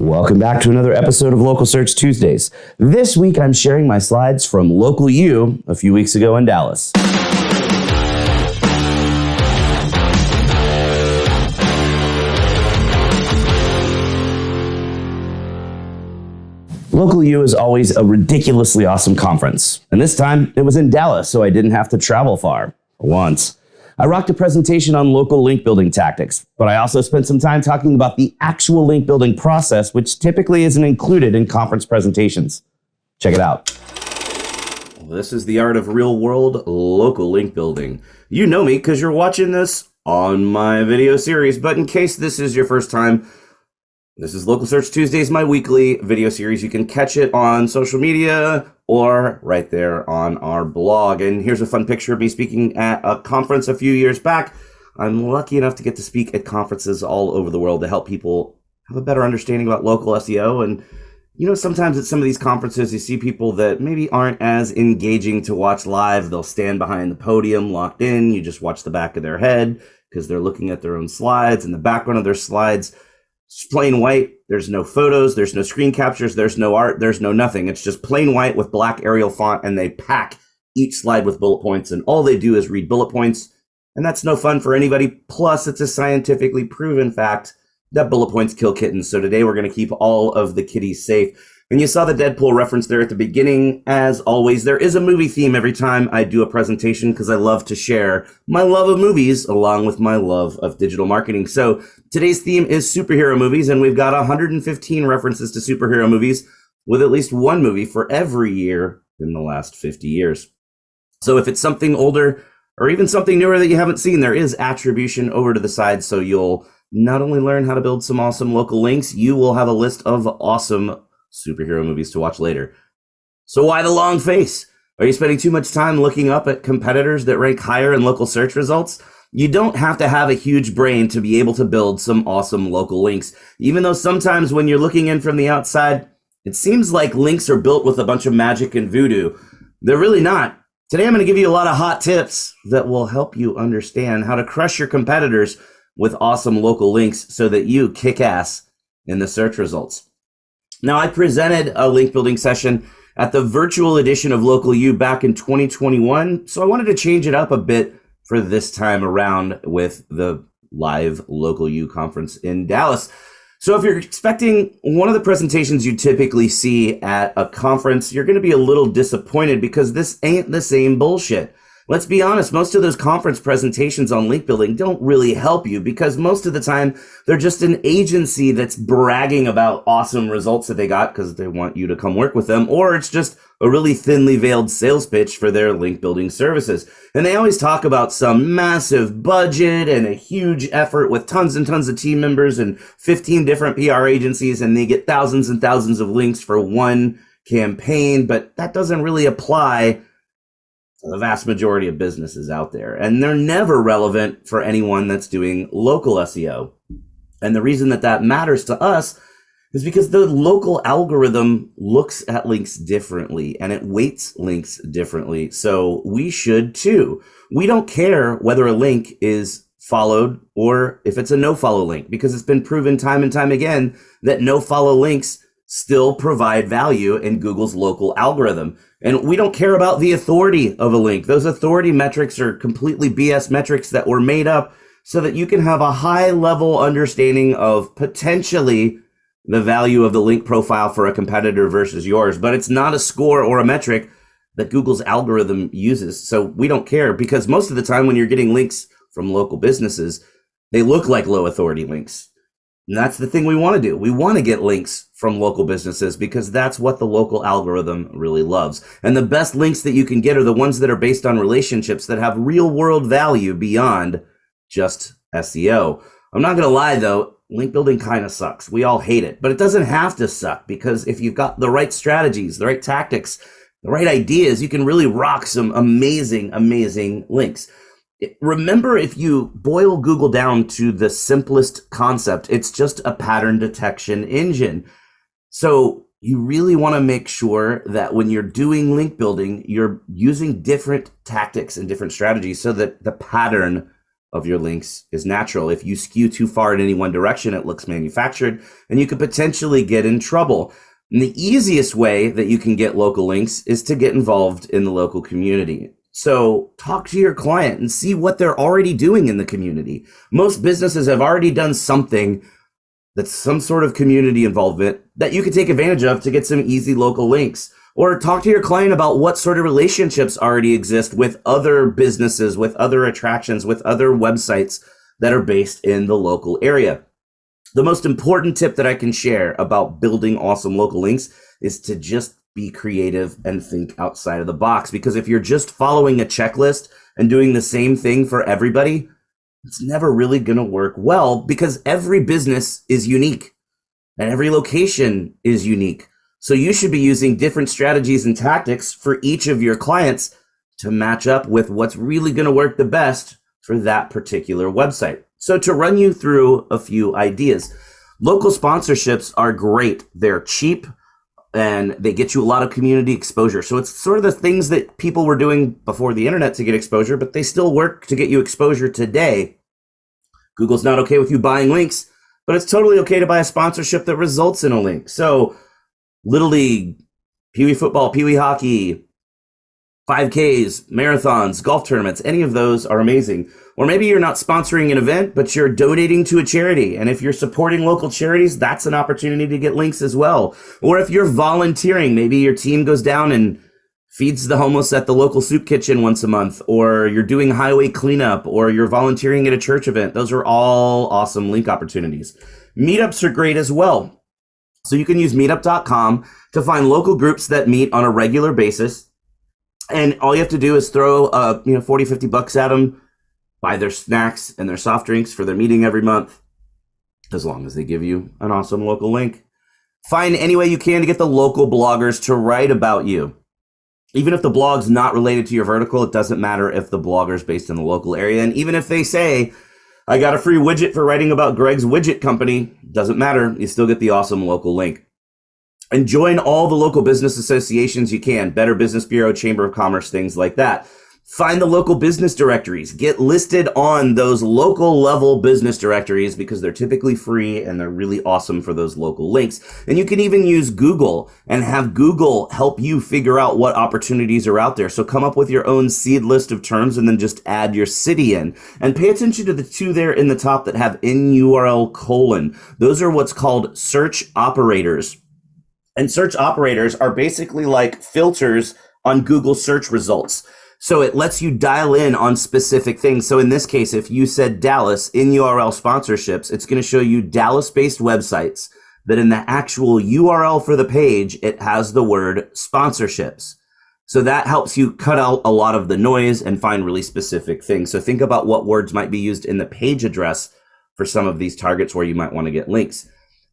Welcome back to another episode of Local Search Tuesdays. This week I'm sharing my slides from LocalU a few weeks ago in Dallas. LocalU is always a ridiculously awesome conference, and this time it was in Dallas, so I didn't have to travel far, for once. I rocked a presentation on local link building tactics, but I also spent some time talking about the actual link building process, which typically isn't included in conference presentations. Check it out. This is the art of real-world local link building. You know me because you're watching this on my video series, but in case this is your first time, this is Local Search Tuesdays, my weekly video series. You can catch it on social media or right there on our blog. And here's a fun picture of me speaking at a conference a few years back. I'm lucky enough to get to speak at conferences all over the world to help people have a better understanding about local SEO. And, you know, sometimes at some of these conferences, you see people that maybe aren't as engaging to watch live. They'll stand behind the podium locked in. You just watch the back of their head because they're looking at their own slides, and the background of their slides, it's plain white. There's no photos, there's no screen captures, there's no art, there's no nothing. It's just plain white with black Arial font, and they pack each slide with bullet points, and all they do is read bullet points, and that's no fun for anybody. Plus, it's a scientifically proven fact that bullet points kill kittens. So today we're going to keep all of the kitties safe. And you saw the Deadpool reference there at the beginning. As always, there is a movie theme every time I do a presentation because I love to share my love of movies along with my love of digital marketing. So today's theme is superhero movies, and we've got 115 references to superhero movies with at least one movie for every year in the last 50 years. So if it's something older or even something newer that you haven't seen, there is attribution over to the side. So you'll not only learn how to build some awesome local links, you will have a list of awesome superhero movies to watch later. So why the long face? Are you spending too much time looking up at competitors that rank higher in local search results? You don't have to have a huge brain to be able to build some awesome local links, even though sometimes when you're looking in from the outside, it seems like links are built with a bunch of magic and voodoo. They're really not. Today I'm going to give you a lot of hot tips that will help you understand how to crush your competitors with awesome local links so that you kick ass in the search results. Now, I presented a link building session at the virtual edition of LocalU back in 2021, so I wanted to change it up a bit for this time around with the live LocalU conference in Dallas. So if you're expecting one of the presentations you typically see at a conference, you're going to be a little disappointed because this ain't the same bullshit. Let's be honest, most of those conference presentations on link building don't really help you because most of the time they're just an agency that's bragging about awesome results that they got because they want you to come work with them, or it's just a really thinly veiled sales pitch for their link building services. And they always talk about some massive budget and a huge effort with tons and tons of team members and 15 different PR agencies, and they get thousands and thousands of links for one campaign, but that doesn't really apply the vast majority of businesses out there, and they're never relevant for anyone that's doing local SEO. And the reason that that matters to us is because the local algorithm looks at links differently and it weights links differently. So we should too. We don't care whether a link is followed or if it's a no follow link, because it's been proven time and time again that no follow links still provide value in Google's local algorithm. And we don't care about the authority of a link. Those authority metrics are completely BS metrics that were made up so that you can have a high level understanding of potentially the value of the link profile for a competitor versus yours. But it's not a score or a metric that Google's algorithm uses. So we don't care, because most of the time when you're getting links from local businesses, they look like low authority links. And that's the thing we want to do. We want to get links from local businesses because that's what the local algorithm really loves. And the best links that you can get are the ones that are based on relationships that have real world value beyond just SEO. I'm not going to lie though, link building kind of sucks. We all hate it, but it doesn't have to suck, because if you've got the right strategies, the right tactics, the right ideas, you can really rock some amazing, amazing links. Remember, if you boil Google down to the simplest concept, it's just a pattern detection engine. So you really want to make sure that when you're doing link building, you're using different tactics and different strategies so that the pattern of your links is natural. If you skew too far in any one direction, it looks manufactured and you could potentially get in trouble. And the easiest way that you can get local links is to get involved in the local community. So talk to your client and see what they're already doing in the community. Most businesses have already done something that's some sort of community involvement that you could take advantage of to get some easy local links. Or talk to your client about what sort of relationships already exist with other businesses, with other attractions, with other websites that are based in the local area. The most important tip that I can share about building awesome local links is to just be creative and think outside of the box. Because if you're just following a checklist and doing the same thing for everybody, it's never really going to work well, because every business is unique and every location is unique. So you should be using different strategies and tactics for each of your clients to match up with what's really going to work the best for that particular website. So to run you through a few ideas, local sponsorships are great. They're cheap and they get you a lot of community exposure. So it's sort of the things that people were doing before the internet to get exposure, but they still work to get you exposure today. Google's not okay with you buying links, but it's totally okay to buy a sponsorship that results in a link. So Little League, Pee Wee football, Pee Wee hockey, 5Ks, marathons, golf tournaments, any of those are amazing. Or maybe you're not sponsoring an event, but you're donating to a charity. And if you're supporting local charities, that's an opportunity to get links as well. Or if you're volunteering, maybe your team goes down and feeds the homeless at the local soup kitchen once a month, or you're doing highway cleanup, or you're volunteering at a church event. Those are all awesome link opportunities. Meetups are great as well. So you can use meetup.com to find local groups that meet on a regular basis. And all you have to do is throw 40, 50 bucks at them, buy their snacks and their soft drinks for their meeting every month, as long as they give you an awesome local link. Find any way you can to get the local bloggers to write about you. Even if the blog's not related to your vertical, it doesn't matter if the blogger's based in the local area. And even if they say, I got a free widget for writing about Greg's widget company, doesn't matter. You still get the awesome local link. And join all the local business associations you can, Better Business Bureau, Chamber of Commerce, things like that. Find the local business directories. Get listed on those local level business directories because they're typically free and they're really awesome for those local links. And you can even use Google and have Google help you figure out what opportunities are out there. So come up with your own seed list of terms and then just add your city in. And pay attention to the two there in the top that have NURL:. Those are what's called search operators. And search operators are basically like filters on Google search results. So it lets you dial in on specific things. So in this case, if you said Dallas in URL sponsorships, it's going to show you Dallas-based websites that in the actual URL for the page, it has the word sponsorships. So that helps you cut out a lot of the noise and find really specific things. So think about what words might be used in the page address for some of these targets where you might want to get links.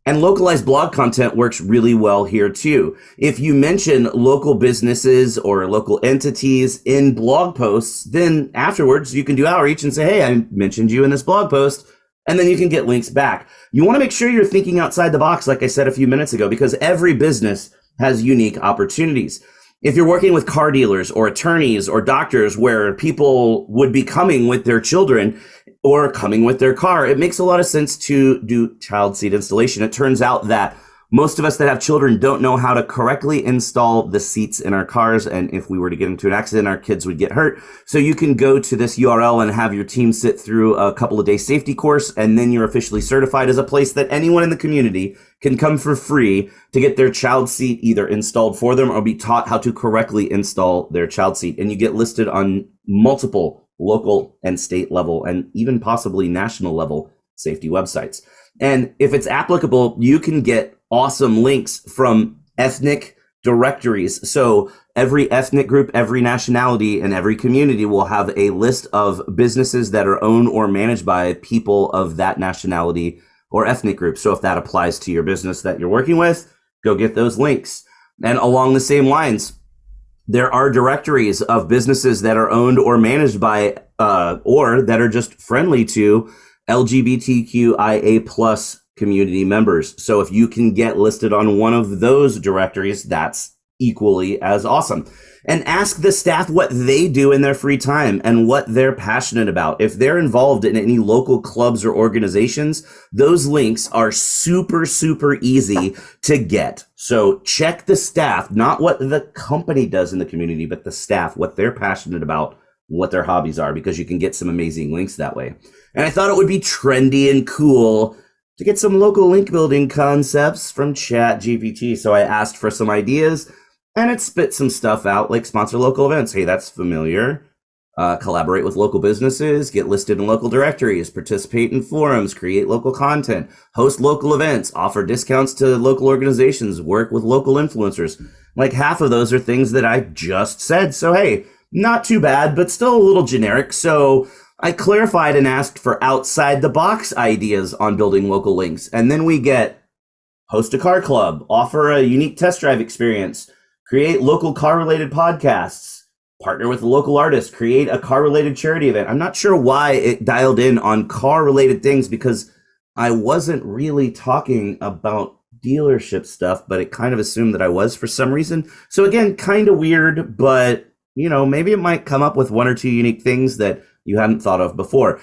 And localized blog content works really well here too. If you mention local businesses or local entities in blog posts, then afterwards you can do outreach and say, hey, I mentioned you in this blog post, and then you can get links back. You want to make sure you're thinking outside the box, like I said a few minutes ago, because every business has unique opportunities. If you're working with car dealers or attorneys or doctors where people would be coming with their children or coming with their car, it makes a lot of sense to do child seat installation. It turns out that most of us that have children don't know how to correctly install the seats in our cars. And if we were to get into an accident, our kids would get hurt. So you can go to this URL and have your team sit through a couple of days safety course. And then you're officially certified as a place that anyone in the community can come for free to get their child seat either installed for them or be taught how to correctly install their child seat. And you get listed on multiple local and state level and even possibly national level safety websites. And if it's applicable, you can get awesome links from ethnic directories. So every ethnic group, every nationality, and every community will have a list of businesses that are owned or managed by people of that nationality or ethnic group. So if that applies to your business that you're working with, go get those links. And along the same lines, there are directories of businesses that are owned or managed by, or that are just friendly to LGBTQIA plus community members. So if you can get listed on one of those directories, that's equally as awesome. And ask the staff what they do in their free time and what they're passionate about. If they're involved in any local clubs or organizations, those links are super, super easy to get. So check the staff, not what the company does in the community, but the staff, what they're passionate about, what their hobbies are, because you can get some amazing links that way. And I thought it would be trendy and cool to get some local link building concepts from ChatGPT. So I asked for some ideas, and it spit some stuff out like sponsor local events. Hey, that's familiar. Collaborate with local businesses, get listed in local directories, participate in forums, create local content, host local events, offer discounts to local organizations, work with local influencers. Like half of those are things that I just said. So, hey, not too bad, but still a little generic. So I clarified and asked for outside the box ideas on building local links. And then we get host a car club, offer a unique test drive experience, create local car-related podcasts, partner with a local artist, create a car-related charity event. I'm not sure why it dialed in on car-related things, because I wasn't really talking about dealership stuff, but it kind of assumed that I was for some reason. So again, kind of weird, but maybe it might come up with one or two unique things that you hadn't thought of before.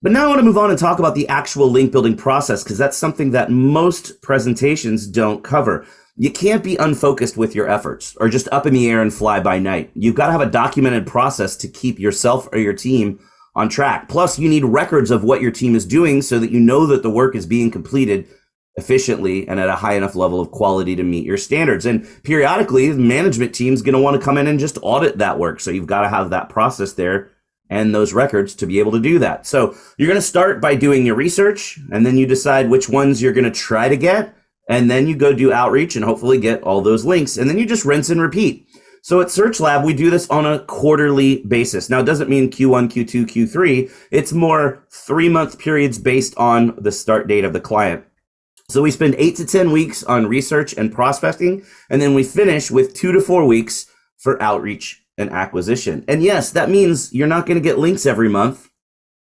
But now I want to move on and talk about the actual link building process, because that's something that most presentations don't cover. You can't be unfocused with your efforts or just up in the air and fly by night. You've got to have a documented process to keep yourself or your team on track. Plus, you need records of what your team is doing so that you know that the work is being completed efficiently and at a high enough level of quality to meet your standards. And periodically, the management team's going to want to come in and just audit that work. So you've got to have that process there and those records to be able to do that. So you're going to start by doing your research, and then you decide which ones you're going to try to get. And then you go do outreach and hopefully get all those links. And then you just rinse and repeat. So at Search Lab, we do this on a quarterly basis. Now, it doesn't mean Q1, Q2, Q3. It's more 3-month periods based on the start date of the client. So we spend 8 to 10 weeks on research and prospecting. And then we finish with 2 to 4 weeks for outreach and acquisition. And yes, that means you're not going to get links every month.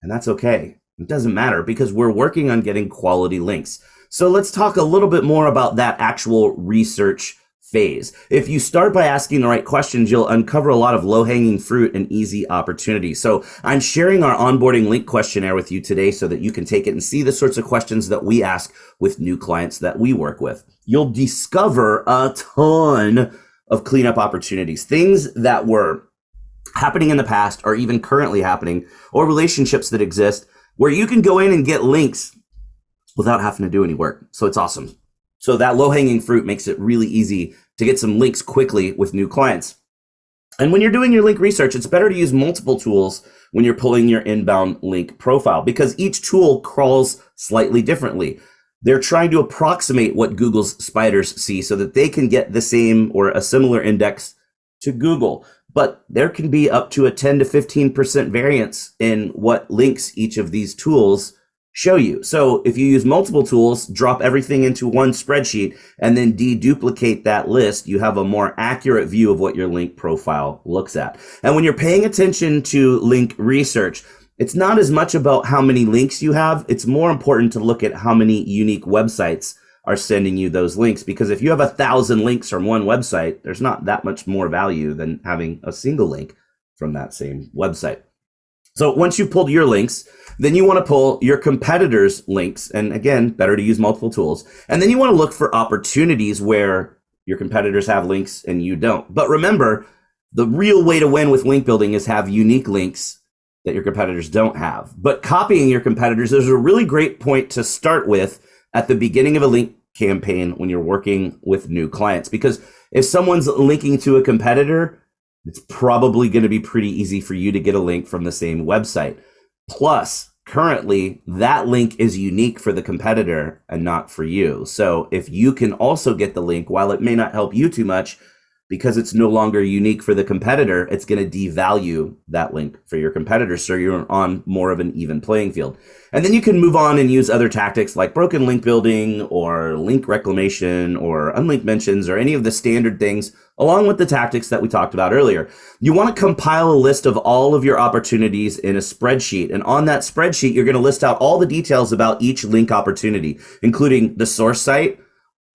And that's okay. It doesn't matter, because we're working on getting quality links. So let's talk a little bit more about that actual research phase. If you start by asking the right questions, you'll uncover a lot of low-hanging fruit and easy opportunities. So I'm sharing our onboarding link questionnaire with you today so that you can take it and see the sorts of questions that we ask with new clients that we work with. You'll discover a ton of cleanup opportunities, things that were happening in the past or even currently happening, or relationships that exist where you can go in and get links without having to do any work. So it's awesome. So that low-hanging fruit makes it really easy to get some links quickly with new clients. And when you're doing your link research, it's better to use multiple tools when you're pulling your inbound link profile, because each tool crawls slightly differently. They're trying to approximate what Google's spiders see so that they can get the same or a similar index to Google. But there can be up to a 10 to 15% variance in what links each of these tools show you. So if you use multiple tools, drop everything into one spreadsheet and then deduplicate that list, you have a more accurate view of what your link profile looks at. And when you're paying attention to link research, it's not as much about how many links you have. It's more important to look at how many unique websites are sending you those links, because if you have 1,000 links from one website, there's not that much more value than having a single link from that same website. So once you've pulled your links, then you want to pull your competitors' links. And again, better to use multiple tools. And then you want to look for opportunities where your competitors have links and you don't. But remember, the real way to win with link building is have unique links that your competitors don't have. But copying your competitors is a really great point to start with at the beginning of a link campaign when you're working with new clients. Because if someone's linking to a competitor, it's probably going to be pretty easy for you to get a link from the same website. Plus, currently, that link is unique for the competitor and not for you. So if you can also get the link, while it may not help you too much, because it's no longer unique for the competitor, it's going to devalue that link for your competitor. So you're on more of an even playing field. And then you can move on and use other tactics like broken link building or link reclamation or unlinked mentions or any of the standard things, along with the tactics that we talked about earlier. You want to compile a list of all of your opportunities in a spreadsheet. And on that spreadsheet, you're going to list out all the details about each link opportunity, including the source site,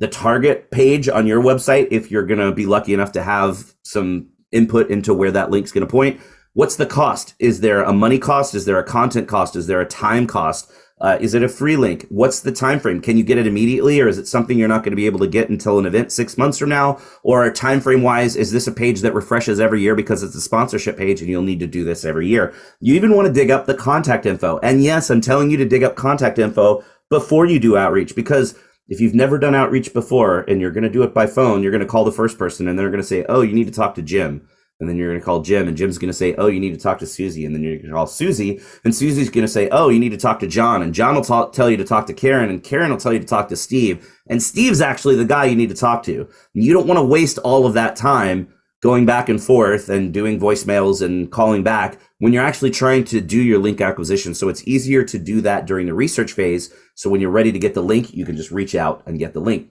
the target page on your website, if you're going to be lucky enough to have some input into where that link's going to point, what's the cost? Is there a money cost? Is there a content cost? Is there a time cost? Is it a free link? What's the time frame? Can you get it immediately, or is it something you're not going to be able to get until an event 6 months from now? Or time frame wise, is this a page that refreshes every year because it's a sponsorship page and you'll need to do this every year? You even want to dig up the contact info. And yes, I'm telling you to dig up contact info before you do outreach, because if you've never done outreach before and you're going to do it by phone, you're going to call the first person and they're going to say, oh, you need to talk to Jim. And then you're going to call Jim, and Jim's going to say, oh, you need to talk to Susie. And then you're going to call Susie, and Susie's going to say, oh, you need to talk to John. And John will tell you to talk to Karen, and Karen will tell you to talk to Steve. And Steve's actually the guy you need to talk to. And you don't want to waste all of that time going back and forth and doing voicemails and calling back when you're actually trying to do your link acquisition. So it's easier to do that during the research phase. So when you're ready to get the link, you can just reach out and get the link.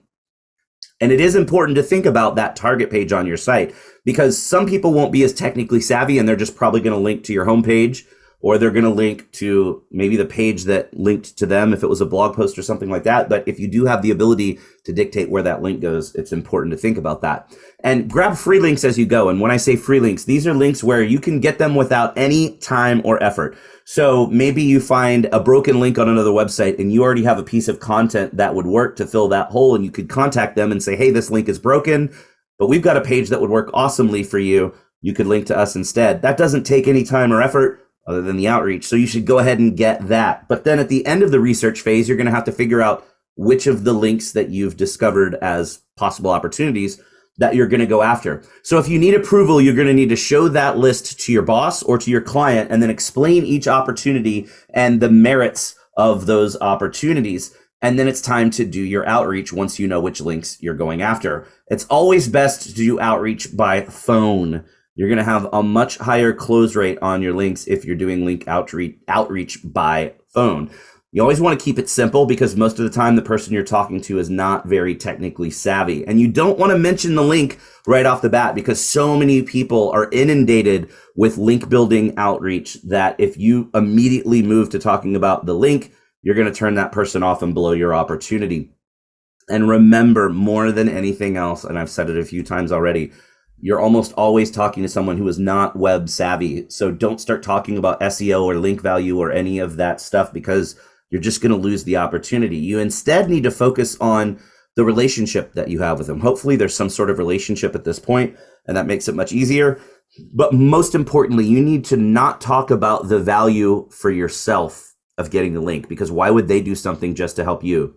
And it is important to think about that target page on your site, because some people won't be as technically savvy and they're just probably going to link to your homepage, or they're going to link to maybe the page that linked to them if it was a blog post or something like that. But if you do have the ability to dictate where that link goes, it's important to think about that. And grab free links as you go. And when I say free links, these are links where you can get them without any time or effort. So maybe you find a broken link on another website and you already have a piece of content that would work to fill that hole, and you could contact them and say, hey, this link is broken, but we've got a page that would work awesomely for you. You could link to us instead. That doesn't take any time or effort other than the outreach. So you should go ahead and get that. But then at the end of the research phase, you're going to have to figure out which of the links that you've discovered as possible opportunities that you're going to go after. So if you need approval, you're going to need to show that list to your boss or to your client, and then explain each opportunity and the merits of those opportunities. And then it's time to do your outreach once you know which links you're going after. It's always best to do outreach by phone. You're going to have a much higher close rate on your links if you're doing link outreach by phone. You always want to keep it simple, because most of the time the person you're talking to is not very technically savvy. And you don't want to mention the link right off the bat, because so many people are inundated with link building outreach that if you immediately move to talking about the link, you're going to turn that person off and blow your opportunity. And remember, more than anything else, and I've said it a few times already, you're almost always talking to someone who is not web savvy. So don't start talking about SEO or link value or any of that stuff, because you're just going to lose the opportunity. You instead need to focus on the relationship that you have with them. Hopefully there's some sort of relationship at this point, and that makes it much easier. But most importantly, you need to not talk about the value for yourself of getting the link, because why would they do something just to help you?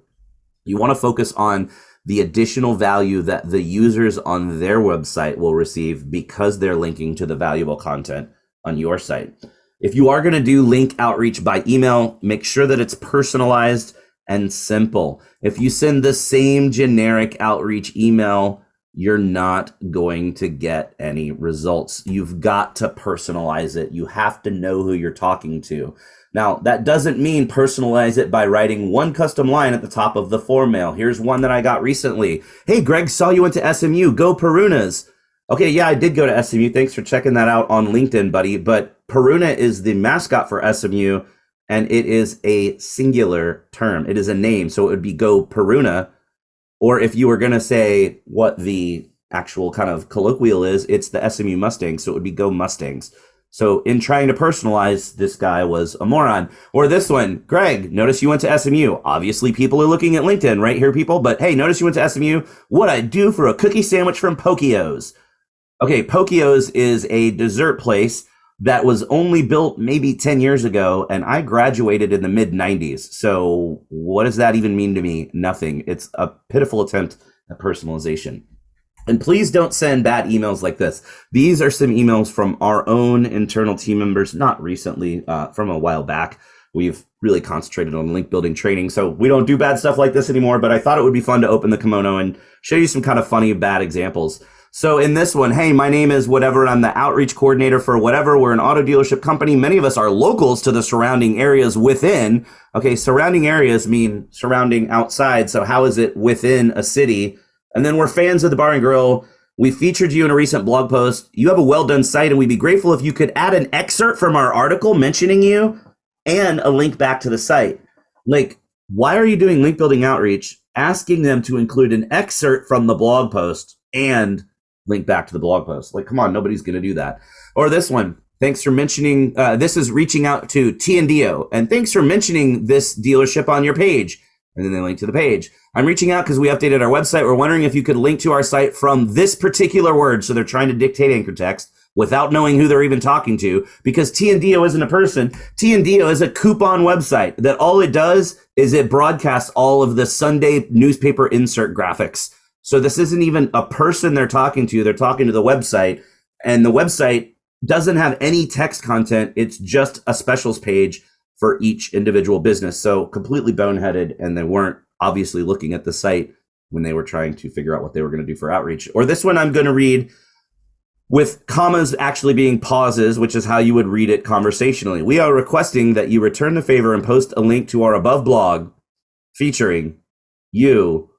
You want to focus on the additional value that the users on their website will receive because they're linking to the valuable content on your site. If you are going to do link outreach by email, make sure that it's personalized and simple. If you send the same generic outreach email, you're not going to get any results. You've got to personalize it. You have to know who you're talking to. Now, that doesn't mean personalize it by writing one custom line at the top of the form mail. Here's one that I got recently. Hey, Greg, saw you went to SMU. Go Perunas. Okay, yeah, I did go to SMU. Thanks for checking that out on LinkedIn, buddy. But Peruna is the mascot for SMU, and it is a singular term. It is a name, so it would be Go Peruna. Or if you were going to say what the actual kind of colloquial is, it's the SMU Mustangs, so it would be Go Mustangs. So in trying to personalize, this guy was a moron. Or this one, Greg, notice you went to SMU. Obviously, people are looking at LinkedIn right here, people. But hey, notice you went to SMU. What'd I do for a cookie sandwich from Pokio's? Okay, Pokio's is a dessert place that was only built maybe 10 years ago, and I graduated in the mid-90s. So what does that even mean to me? Nothing. It's a pitiful attempt at personalization. And please don't send bad emails like this. These are some emails from our own internal team members, not recently, from a while back. We've really concentrated on link building training, so we don't do bad stuff like this anymore, but I thought it would be fun to open the kimono and show you some kind of funny bad examples. So in this one, hey, my name is whatever, and I'm the outreach coordinator for whatever. We're an auto dealership company. Many of us are locals to the surrounding areas within. Okay, surrounding areas mean surrounding outside. So how is it within a city? And then we're fans of the Bar and Grill. We featured you in a recent blog post. You have a well-done site, and we'd be grateful if you could add an excerpt from our article mentioning you and a link back to the site. Like, why are you doing link building outreach asking them to include an excerpt from the blog post and link back to the blog post. Like, come on, nobody's going to do that. Or this one, thanks for mentioning, this is reaching out to T&DO, and thanks for mentioning this dealership on your page. And then they link to the page. I'm reaching out because we updated our website. We're wondering if you could link to our site from this particular word. So they're trying to dictate anchor text without knowing who they're even talking to, because T&DO isn't a person. T&DO is a coupon website that all it does is it broadcasts all of the Sunday newspaper insert graphics. So this isn't even a person they're talking to. They're talking to the website, and the website doesn't have any text content. It's just a specials page for each individual business. So completely boneheaded, and they weren't obviously looking at the site when they were trying to figure out what they were going to do for outreach. Or this one I'm going to read with commas actually being pauses, which is how you would read it conversationally. We are requesting that you return the favor and post a link to our above blog featuring you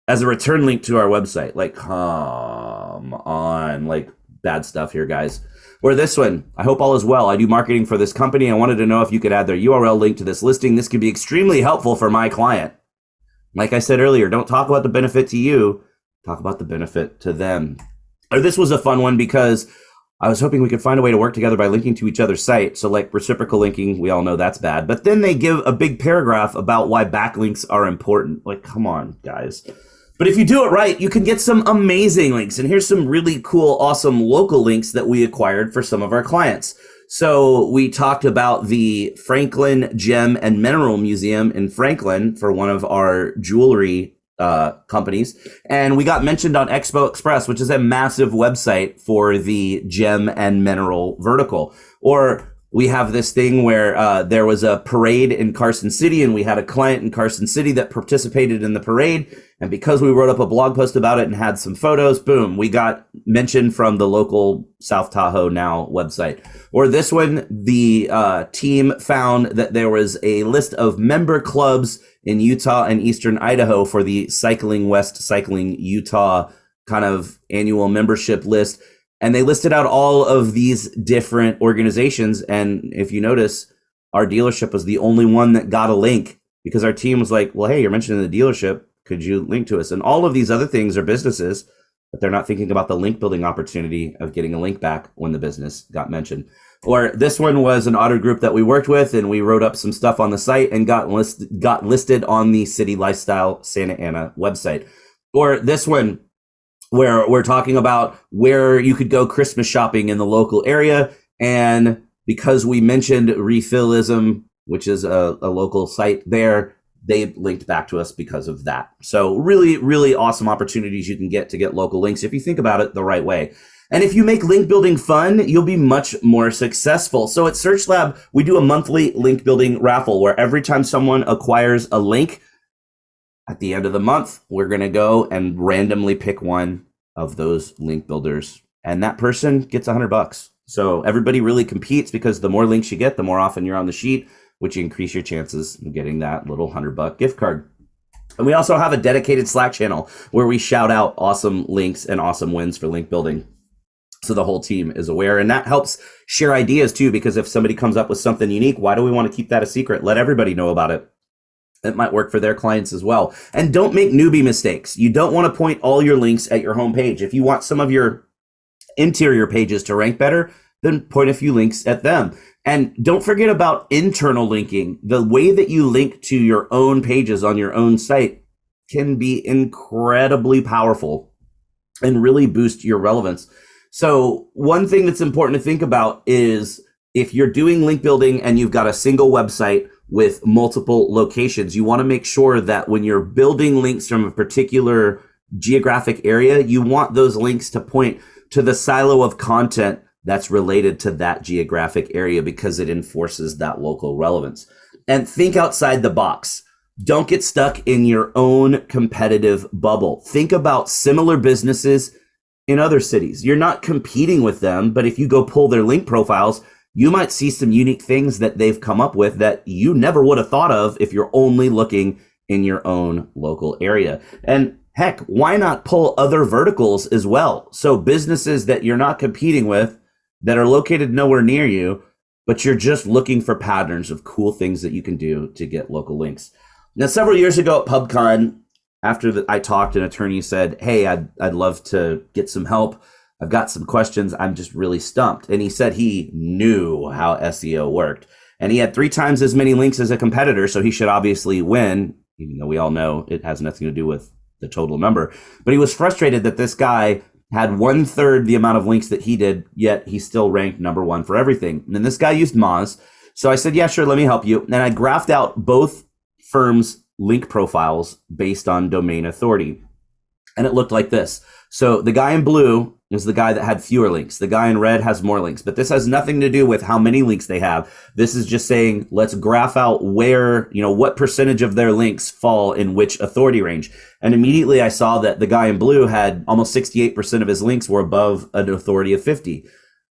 as a return link to our website. Like, come on, like bad stuff here, guys. Or this one, I hope all is well. I do marketing for this company. I wanted to know if you could add their URL link to this listing. This could be extremely helpful for my client. Like I said earlier, don't talk about the benefit to you, talk about the benefit to them. Or this was a fun one because I was hoping we could find a way to work together by linking to each other's site. So like reciprocal linking, we all know that's bad. But then they give a big paragraph about why backlinks are important. Like, come on, guys. But if you do it right, you can get some amazing links. And here's some really cool, awesome local links that we acquired for some of our clients. So we talked about the Franklin Gem and Mineral Museum in Franklin for one of our jewelry companies. And we got mentioned on Expo Express, which is a massive website for the gem and mineral vertical. Or we have this thing where there was a parade in Carson City, and we had a client in Carson City that participated in the parade. And because we wrote up a blog post about it and had some photos, boom, we got mentioned from the local South Tahoe Now website. Or this one, the team found that there was a list of member clubs in Utah and Eastern Idaho for the Cycling West Cycling Utah kind of annual membership list. And they listed out all of these different organizations. And if you notice, our dealership was the only one that got a link, because our team was like, well, hey, you're mentioning the dealership. Could you link to us? And all of these other things are businesses, but they're not thinking about the link building opportunity of getting a link back when the business got mentioned. Or this one was an auto group that we worked with, and we wrote up some stuff on the site and got listed on the City Lifestyle Santa Ana website. Or this one, where we're talking about where you could go Christmas shopping in the local area. And because we mentioned Refillism, which is a local site there, they linked back to us because of that. So really, really awesome opportunities you can get to get local links if you think about it the right way. And if you make link building fun, you'll be much more successful. So at Search Lab, we do a monthly link building raffle where every time someone acquires a link, at the end of the month, we're going to go and randomly pick one of those link builders, and that person gets $100. So everybody really competes, because the more links you get, the more often you're on the sheet, which increase your chances of getting that little $100 gift card. And we also have a dedicated Slack channel where we shout out awesome links and awesome wins for link building, so the whole team is aware. And that helps share ideas too, because if somebody comes up with something unique, why do we want to keep that a secret? Let everybody know about it. It might work for their clients as well. And don't make newbie mistakes. You don't want to point all your links at your homepage. If you want some of your interior pages to rank better, then point a few links at them. And don't forget about internal linking. The way that you link to your own pages on your own site can be incredibly powerful and really boost your relevance. So one thing that's important to think about is if you're doing link building and you've got a single website with multiple locations, you want to make sure that when you're building links from a particular geographic area, you want those links to point to the silo of content that's related to that geographic area, because it enforces that local relevance. And think outside the box. Don't get stuck in your own competitive bubble. Think about similar businesses in other cities. You're not competing with them, but if you go pull their link profiles, you might see some unique things that they've come up with that you never would have thought of if you're only looking in your own local area. And heck, why not pull other verticals as well? So businesses that you're not competing with, that are located nowhere near you, but you're just looking for patterns of cool things that you can do to get local links. Now, several years ago at PubCon, after I talked, an attorney said, hey, I'd love to get some help. I've got some questions. I'm just really stumped. And he said he knew how SEO worked. And he had 3 times as many links as a competitor, so he should obviously win, even though we all know it has nothing to do with the total number. But he was frustrated that this guy had 1/3 the amount of links that he did, yet he still ranked number 1 for everything. And then this guy used Moz. So I said, yeah, sure, let me help you. And I graphed out both firms' link profiles based on domain authority. And it looked like this. So the guy in blue is the guy that had fewer links. The guy in red has more links. But this has nothing to do with how many links they have. This is just saying, let's graph out where, what percentage of their links fall in which authority range. And immediately I saw that the guy in blue had almost 68% of his links were above an authority of 50.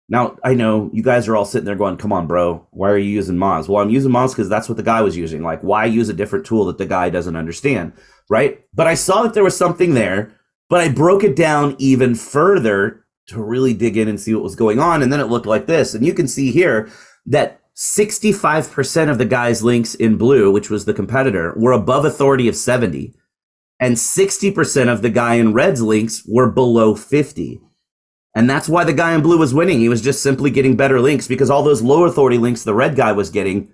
Now, I know you guys are all sitting there going, come on, bro, why are you using Moz? Well, I'm using Moz because that's what the guy was using. Like, why use a different tool that the guy doesn't understand, right? But I saw that there was something there, but I broke it down even further to really dig in and see what was going on. And then it looked like this. And you can see here that 65% of the guy's links in blue, which was the competitor, were above authority of 70. And 60% of the guy in red's links were below 50. And that's why the guy in blue was winning. He was just simply getting better links because all those low authority links the red guy was getting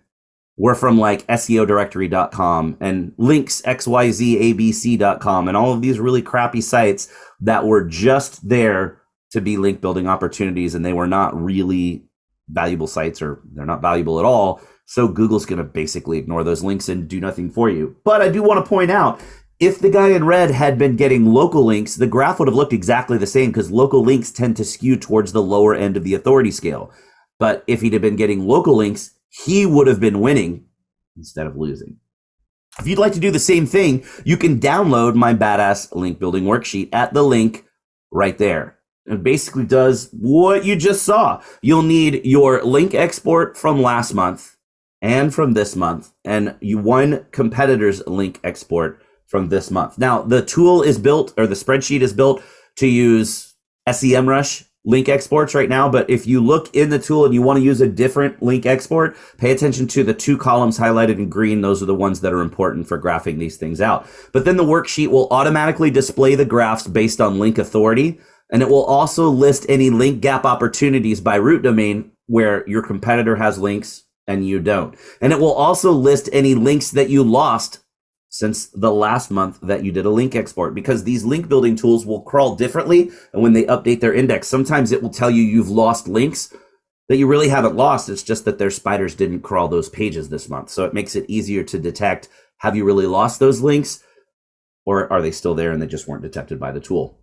were from like SEOdirectory.com and linksxyzabc.com and all of these really crappy sites that were just there to be link building opportunities, and they were not really valuable sites, or they're not valuable at all. So Google's going to basically ignore those links and do nothing for you. But I do want to point out, if the guy in red had been getting local links, the graph would have looked exactly the same because local links tend to skew towards the lower end of the authority scale. But if he'd have been getting local links, he would have been winning instead of losing. If you'd like to do the same thing, you can download my badass link building worksheet at the link right there. It basically does what you just saw. You'll need your link export from last month and from this month, and one competitor's link export from this month. Now, the tool is built, or the spreadsheet is built to use SEMrush link exports right now. But if you look in the tool and you want to use a different link export, pay attention to the 2 columns highlighted in green. Those are the ones that are important for graphing these things out. But then the worksheet will automatically display the graphs based on link authority. And it will also list any link gap opportunities by root domain where your competitor has links and you don't. And it will also list any links that you lost since the last month that you did a link export, because these link building tools will crawl differently. And when they update their index, sometimes it will tell you you've lost links that you really haven't lost. It's just that their spiders didn't crawl those pages this month. So it makes it easier to detect, have you really lost those links, or are they still there and they just weren't detected by the tool?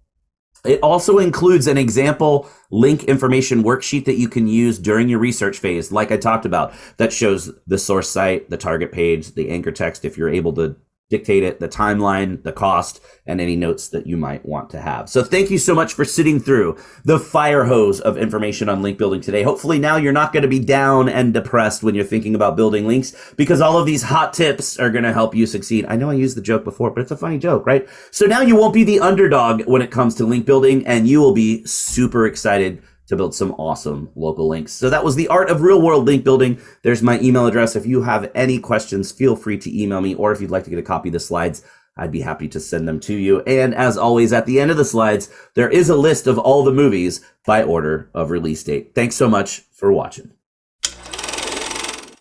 It also includes an example link information worksheet that you can use during your research phase, like I talked about, that shows the source site, the target page, the anchor text, if you're able to dictate it, the timeline, the cost, and any notes that you might want to have. So thank you so much for sitting through the fire hose of information on link building today. Hopefully now you're not going to be down and depressed when you're thinking about building links, because all of these hot tips are going to help you succeed. I know I used the joke before, but it's a funny joke, right? So now you won't be the underdog when it comes to link building, and you will be super excited to build some awesome local links. So that was the art of real world link building. There's my email address. If you have any questions, feel free to email me, or if you'd like to get a copy of the slides, I'd be happy to send them to you. And as always, at the end of the slides, there is a list of all the movies by order of release date. Thanks so much for watching.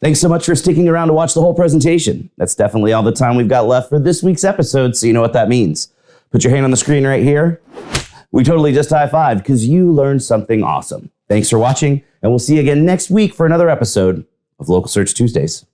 Thanks so much for sticking around to watch the whole presentation. That's definitely all the time we've got left for this week's episode, so you know what that means. Put your hand on the screen right here. We totally just high-fived because you learned something awesome. Thanks for watching, and we'll see you again next week for another episode of Local Search Tuesdays.